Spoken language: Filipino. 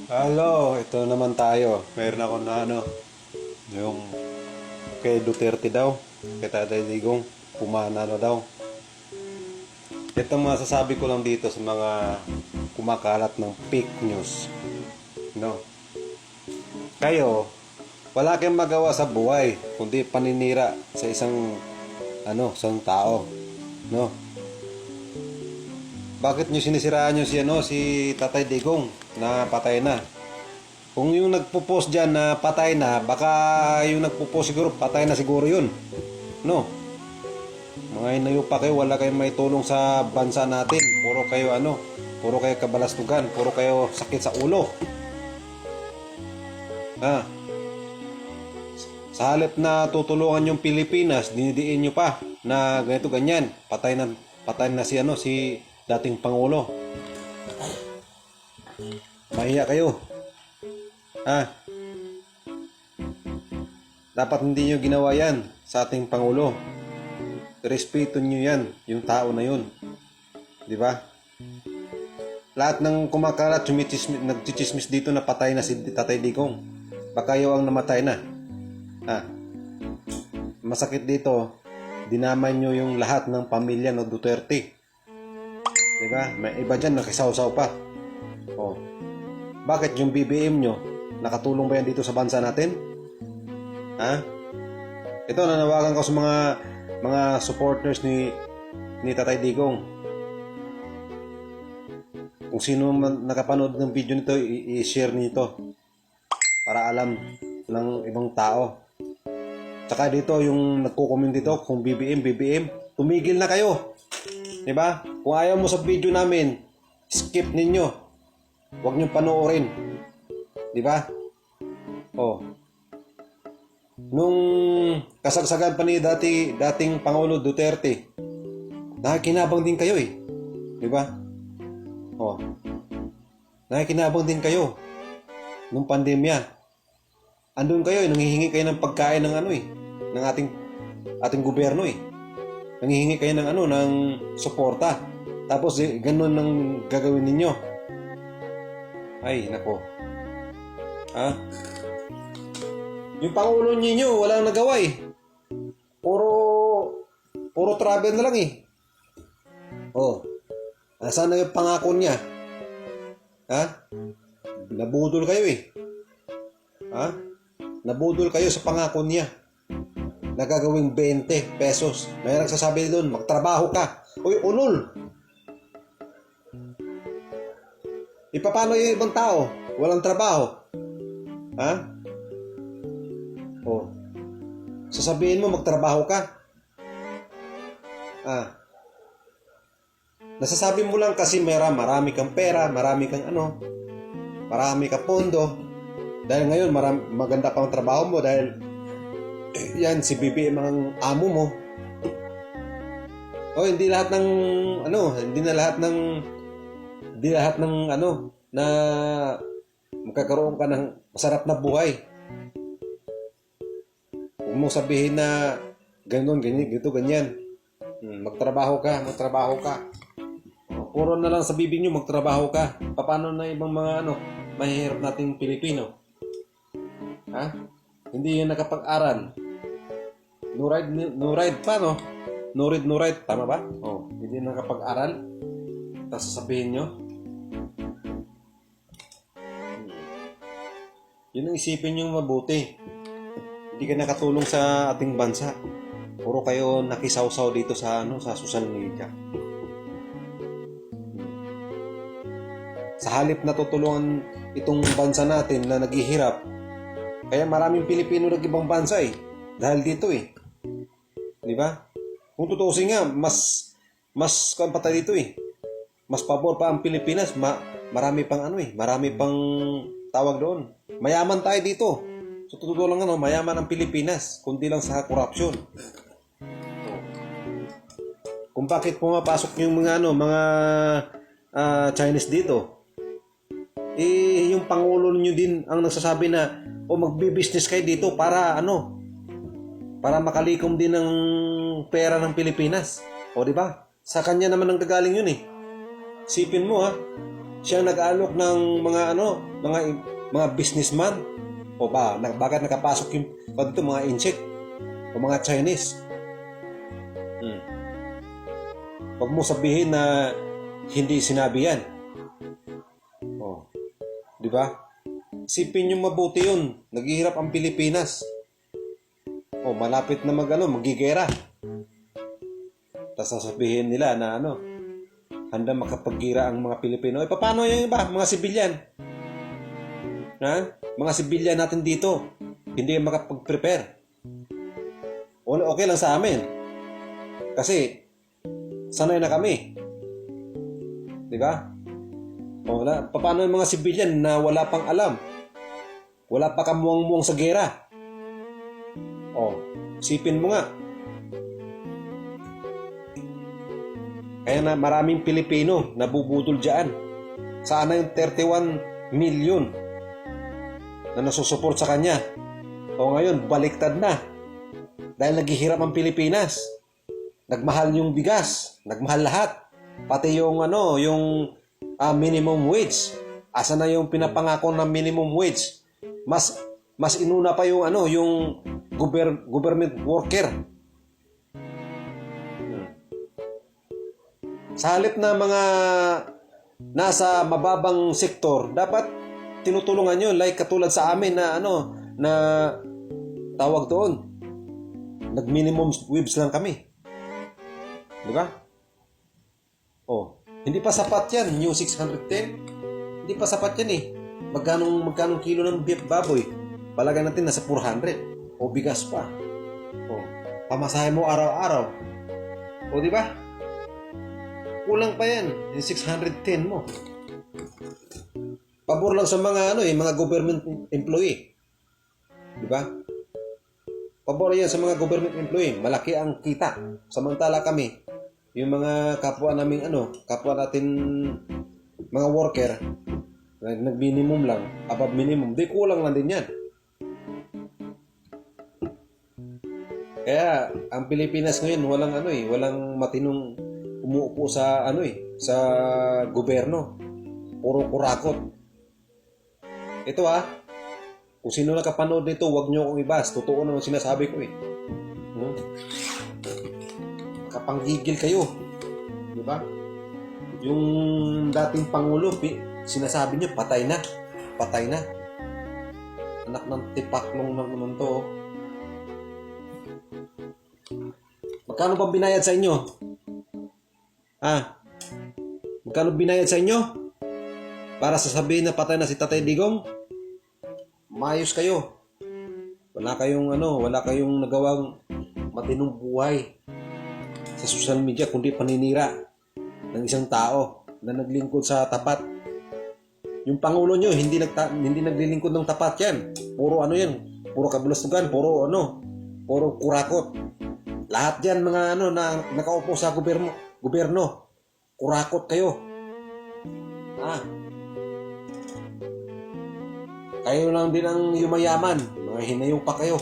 Halo, ito naman tayo. Meron ako na yung kay Duterte daw, kay Tatay Digong, pumana daw. Ito masasabi ko lang dito sa mga kumakalat ng fake news. No? Kayo, wala kayong magawa sa buhay, kundi paninira sa isang tao. No? Bakit nyo sinisiraan nyo si Tatay Digong na patay na? Kung yung nagpo-post dyan na patay na, baka yung nagpo-post siguro, patay na siguro yun. No? Mga inayo pa kayo, wala kayong may tulong sa bansa natin. Puro kayo kabalastugan, puro kayo sakit sa ulo. Ha? Sa halip na tutulungan yung Pilipinas, dinidiin nyo pa na ganito ganyan. Patay na si dating Pangulo. Mahiya kayo. Ha? Dapat hindi nyo ginawa yan sa ating Pangulo. Respeto nyo yan, yung tao na yun. Di ba? Lahat ng kumakalat, nagchichismis dito na patay na si Tatay Digong. Baka yaw ang namatay na. Ha? Masakit dito, dinamay nyo yung lahat ng pamilya ng Duterte. Di ba? May iba dyan nakisaw-saw pa. Oh. Bakit yung BBM nyo, nakatulong ba yan dito sa bansa natin? Ha? Ito, nanawagan ko sa mga supporters ni Tatay Digong. Kung sino man nakapanood ng video nito, i-share nito para alam ng ibang tao. Tsaka dito, yung nagko-comment dito, kung BBM, tumigil na kayo. Diba? Kung ayaw mo sa video namin, skip ninyo. Huwag niyong panoorin. Diba? Oh. Nung kasagsagan pa ni dating Pangulo Duterte, nakikinabang din kayo eh. Diba? Oh. Nakikinabang din kayo. Nung pandemya. Andun kayo eh, nanghihingi kayo ng pagkain ng ating gobyerno eh. Nanghihingi kayo ng suporta. Tapos ganun ang gagawin ninyo. Ay, nako. Ha? Yung Pangulo ninyo, walang nagawa eh. Puro travel na lang eh. Oh. Nasaan na yung pangako niya? Ha? Nabudol kayo eh. Ha? Nabudol kayo sa pangako niya. Nagagawing 20 pesos. May nagsasabi doon, magtrabaho ka. Uy, ulol! Ipapano yung ibang tao? Walang trabaho. Ha? Oh. Sasabihin mo, magtrabaho ka. Ah. Nasasabi mo lang kasi marami kang pera, marami kang marami kang pondo. Dahil ngayon, maganda pang trabaho mo dahil yan, si BBM ang amo mo. Oh, hindi lahat ng na magkakaroon ka ng masarap na buhay. Huwag mo sabihin na ganyan. Magtrabaho ka. Puro na lang sa bibig nyo, magtrabaho ka. Paano na ibang mga mahihirap nating Pilipino? Ha? Hindi yan nakapag-aral. No ride pa, no? No read, tama ba? Oh, hindi nakapag-aral. Tapos sasabihin nyo. Yun ang isipin nyo mabuti. Hindi ka nakatulong sa ating bansa. Puro kayo nakisaw-saw dito sa social media. Sa halip na tutulungan itong bansa natin na naghihirap, kaya maraming Pilipino nag-ibang bansa eh. Dahil dito eh. Di ba? Kung tutusin nga, mas patay dito eh. Mas pabor pa ang Pilipinas, marami pang tawag doon. Mayaman tayo dito. So totoo lang mayaman ang Pilipinas, kundi lang sa korupsyon. Kung bakit pumapasok yung mga Chinese dito, yung Pangulo niyo din ang nagsasabi na magbi-business kayo dito para makalikom din ng pera ng Pilipinas. O di ba? Sa kanya naman ang gagaling yun eh. Sipin mo ha. Siya nag-alok ng mga businessman. O ba, bakit nakapasok yung dito, mga insect o mga Chinese? Huwag mo sabihin na hindi sinabi yan. Oh, di ba? Isipin nyo mabuti yun. Naghihirap ang Pilipinas. Oh, malapit na magigera. Tapos sasabihin nila na handa makapagira ang mga Pilipino. Paano yung iba? Mga sibilyan. Mga sibilyan natin dito. Hindi makapag-prepare. Okay lang sa amin. Kasi, sanay na kami. Di ba? Paano yung mga sibilyan na wala pang alam? Wala pa kamuang-muang sa gera. Sipin mo nga. Kaya na maraming Pilipino nabubudol dyan. Sana yung 31 million na nasusuport sa kanya. Ngayon, baliktad na. Dahil naghihirap ang Pilipinas. Nagmahal yung bigas. Nagmahal lahat. Pati yung minimum wage. Asa na yung pinapangako ng minimum wage? Mas inuna pa yung yung government worker. Sa halip na mga nasa mababang sektor, dapat tinutulungan nyo, like katulad sa amin na na tawag doon, nag-minimum wage lang kami. Di ba? Hindi pa sapat yan, yung 610. Hindi pa sapat yan eh. Magkanong kilo ng beef baboy? Palagay natin nasa 400. O bigas pa. Pamasahe mo araw-araw. Di ba? Kulang pa yan. Yung 610 mo. Pabor lang sa mga mga government employee. Di ba? Pabor yan sa mga government employee. Malaki ang kita. Samantala kami, yung mga kapwa namin kapwa natin mga worker, nag-minimum lang, above minimum, di kulang lang din yan. Kaya ang Pilipinas ngayon walang matinong umuupo sa sa gobyerno. Puro kurakot. Ito kung sino nakapanood nito, wag nyo akong ibas. Totoo naman sinasabi ko Kapanggigil kayo. Di ba? Yung dating Pangulo, sinasabi niyo patay na. Patay na. Anak ng tipaklong naman to. Magkano ba binayad sa inyo? Magkano binayad sa inyo? Para sasabihin na patay na si Tatay Digong? Maayos kayo. Wala kayong nagawang matinong buhay sa social media kundi paninira ng isang tao na naglingkod sa tapat. Yung Pangulo nyo, hindi naglilingkod ng tapat yan. Puro yan. Puro kabulastugan, puro kurakot. Lahat yan mga na nakaupo sa gobyerno. Kurakot kayo. Kayo lang din ang yumayaman. Mga hinayong pa kayo.